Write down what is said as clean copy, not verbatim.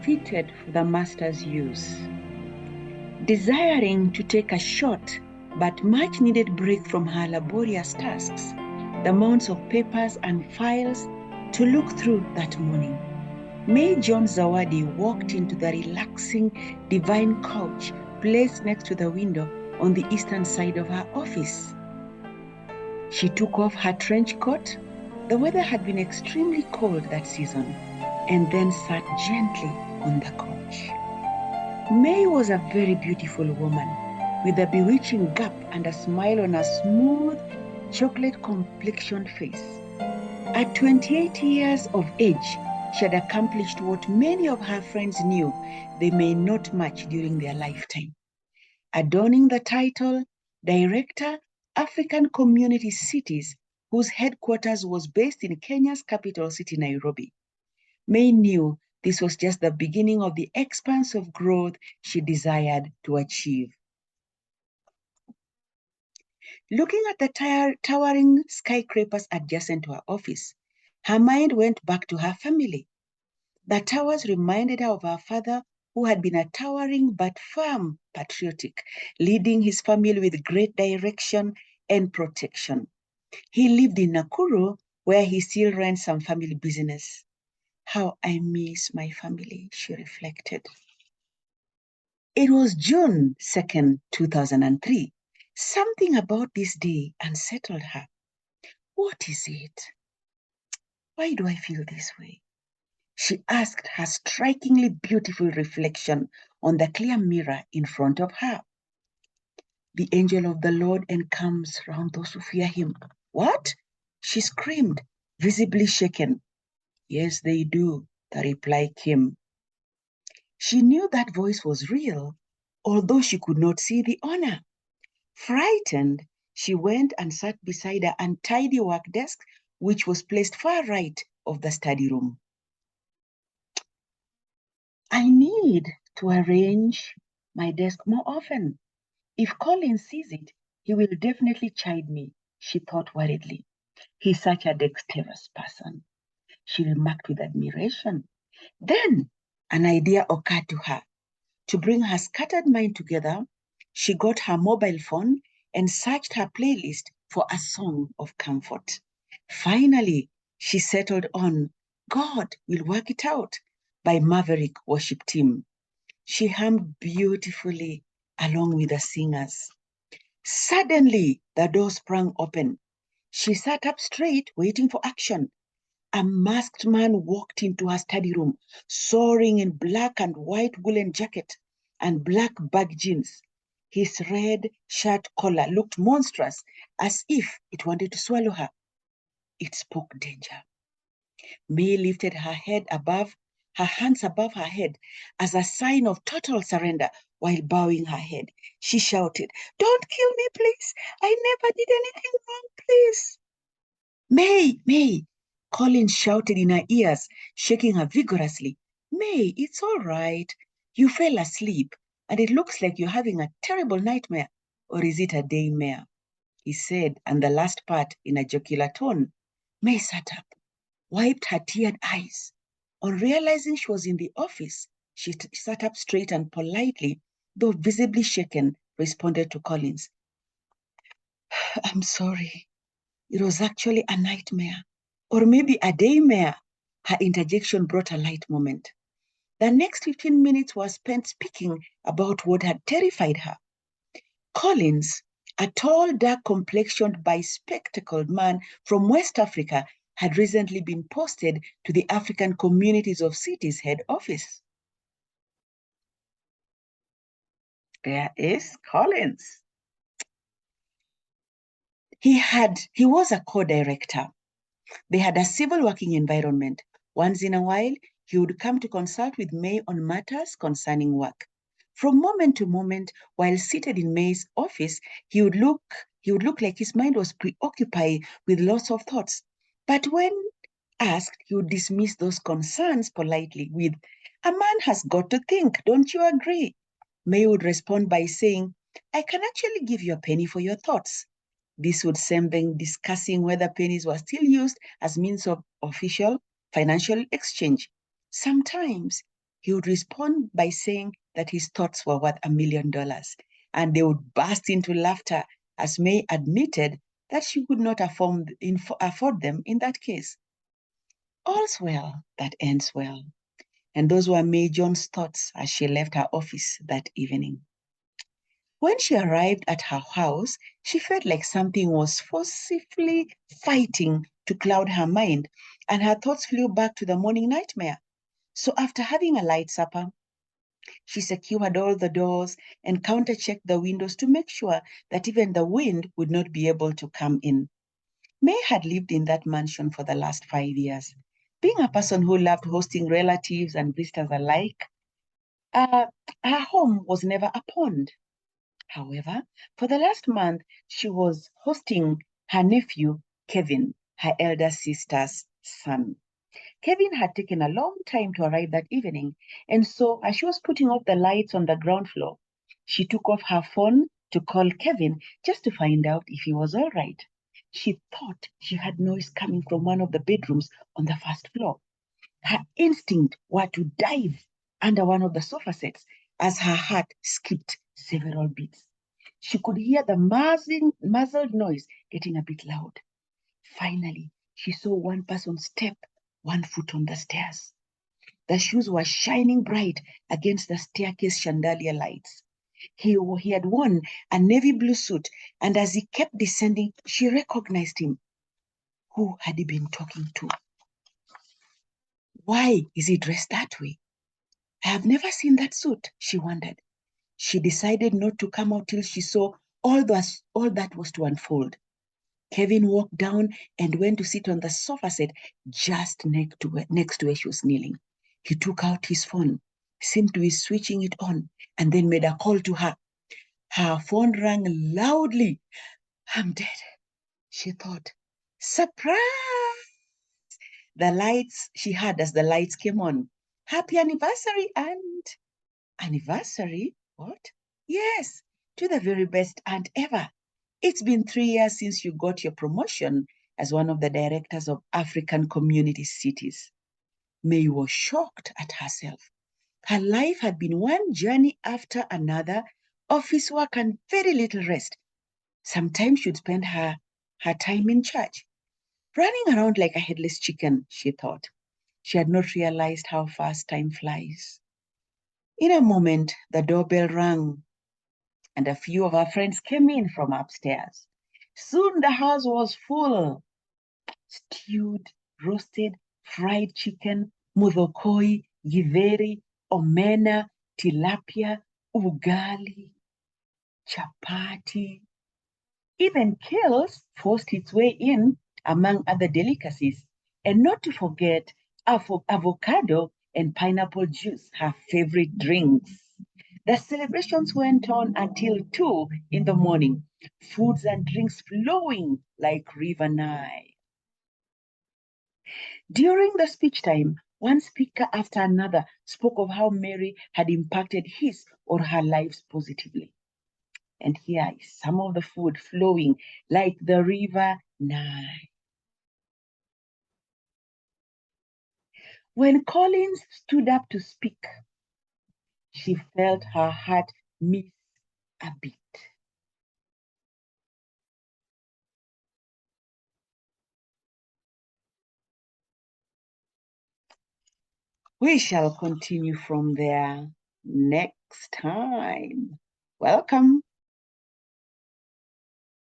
fitted for the master's use. Desiring to take a short but much needed break from her laborious tasks, the mounds of papers and files to look through that morning, May John Zawadi walked into the relaxing divine couch placed next to the window on the eastern side of her office. She took off her trench coat. The weather had been extremely cold that season, and then sat gently on the couch. May was a very beautiful woman with a bewitching gap and a smile on a smooth, chocolate complexioned face. At 28 years of age, she had accomplished what many of her friends knew they may not match during their lifetime, adorning the title Director, African Community Cities, whose headquarters was based in Kenya's capital city, Nairobi. May knew this was just the beginning of the expanse of growth she desired to achieve. Looking at the towering skyscrapers adjacent to her office, her mind went back to her family. The towers reminded her of her father, who had been a towering but firm patriotic, leading his family with great direction and protection. He lived in Nakuru, where he still ran some family business. How I miss my family, she reflected. It was June 2nd, 2003. Something about this day unsettled her. What is it? Why do I feel this way? She asked her strikingly beautiful reflection on the clear mirror in front of her. The angel of the Lord encamps round those who fear him. What? She screamed, visibly shaken. Yes, they do, the reply came. She knew that voice was real, although she could not see the owner. Frightened, she went and sat beside her untidy work desk, which was placed far right of the study room. I need to arrange my desk more often. If Colin sees it, he will definitely chide me, she thought worriedly. He's such a dexterous person, she remarked with admiration. Then an idea occurred to her. To bring her scattered mind together, she got her mobile phone and searched her playlist for a song of comfort. Finally, she settled on God Will Work It Out by Maverick Worship Team. She hummed beautifully along with the singers. Suddenly, the door sprang open. She sat up straight, waiting for action. A masked man walked into her study room, soaring in black and white woolen jacket and black bag jeans. His red shirt collar looked monstrous, as if it wanted to swallow her. It spoke danger. May lifted her hands above her head as a sign of total surrender while bowing her head. She shouted, "Don't kill me, please. I never did anything wrong, please." May, Colin shouted in her ears, shaking her vigorously. May, it's all right. You fell asleep, and it looks like you're having a terrible nightmare. Or is it a daymare? He said, and the last part in a jocular tone. May sat up, wiped her teared eyes. On realizing she was in the office, she sat up straight and politely, though visibly shaken, responded to Collins. I'm sorry. It was actually a nightmare. Or maybe a daymare. Her interjection brought a light moment. The next 15 minutes were spent speaking about what had terrified her. Collins, a tall, dark-complexioned, bespectacled man from West Africa, had recently been posted to the African Communities of Cities head office. There is Collins. He was a co-director. They had a civil working environment. Once in a while, he would come to consult with May on matters concerning work. From moment to moment, while seated in May's office, he would look like his mind was preoccupied with lots of thoughts. But when asked, he would dismiss those concerns politely with, "A man has got to think, don't you agree?" May would respond by saying, "I can actually give you a penny for your thoughts." This would send them discussing whether pennies were still used as means of official financial exchange. Sometimes he would respond by saying that his thoughts were worth $1 million, and they would burst into laughter as May admitted that she could not afford them in that case. All's well that ends well. And those were May John's thoughts as she left her office that evening. When she arrived at her house, she felt like something was forcibly fighting to cloud her mind, and her thoughts flew back to the morning nightmare. So after having a light supper, she secured all the doors and counter-checked the windows to make sure that even the wind would not be able to come in. May had lived in that mansion for the last 5 years. Being a person who loved hosting relatives and visitors alike, her home was never a pond. However, for the last month, she was hosting her nephew, Kevin, her elder sister's son. Kevin had taken a long time to arrive that evening, and so as she was putting off the lights on the ground floor, she took off her phone to call Kevin just to find out if he was all right. She thought she heard noise coming from one of the bedrooms on the first floor. Her instinct was to dive under one of the sofa sets as her heart skipped several beats. She could hear the muzzled noise getting a bit loud. Finally, she saw one person step one foot on the stairs. The shoes were shining bright against the staircase chandelier lights. He had worn a navy blue suit, and as he kept descending, she recognized him. Who had he been talking to? Why is he dressed that way? I have never seen that suit, she wondered. She decided not to come out till she saw all that was to unfold. Kevin walked down and went to sit on the sofa set just next to where she was kneeling. He took out his phone, seemed to be switching it on, and then made a call to her. Her phone rang loudly. I'm dead, she thought. Surprise! The lights she had as the lights came on. Happy anniversary, Aunt. Anniversary? What? Yes, to the very best aunt ever. It's been 3 years since you got your promotion as one of the directors of African Community Cities. May was shocked at herself. Her life had been one journey after another, office work and very little rest. Sometimes she'd spend her time in church, running around like a headless chicken, she thought. She had not realized how fast time flies. In a moment, the doorbell rang, and a few of her friends came in from upstairs. Soon the house was full. Stewed, roasted, fried chicken, muthokoi, githeri, omena, tilapia, ugali, chapati. Even kales forced its way in, among other delicacies. And not to forget avocado and pineapple juice, her favorite drinks. The celebrations went on until 2 in the morning, foods and drinks flowing like River Nile. During the speech time, one speaker after another spoke of how Mary had impacted his or her lives positively. And here is some of the food flowing like the River Nile. When Collins stood up to speak, she felt her heart miss a beat. We shall continue from there next time. Welcome.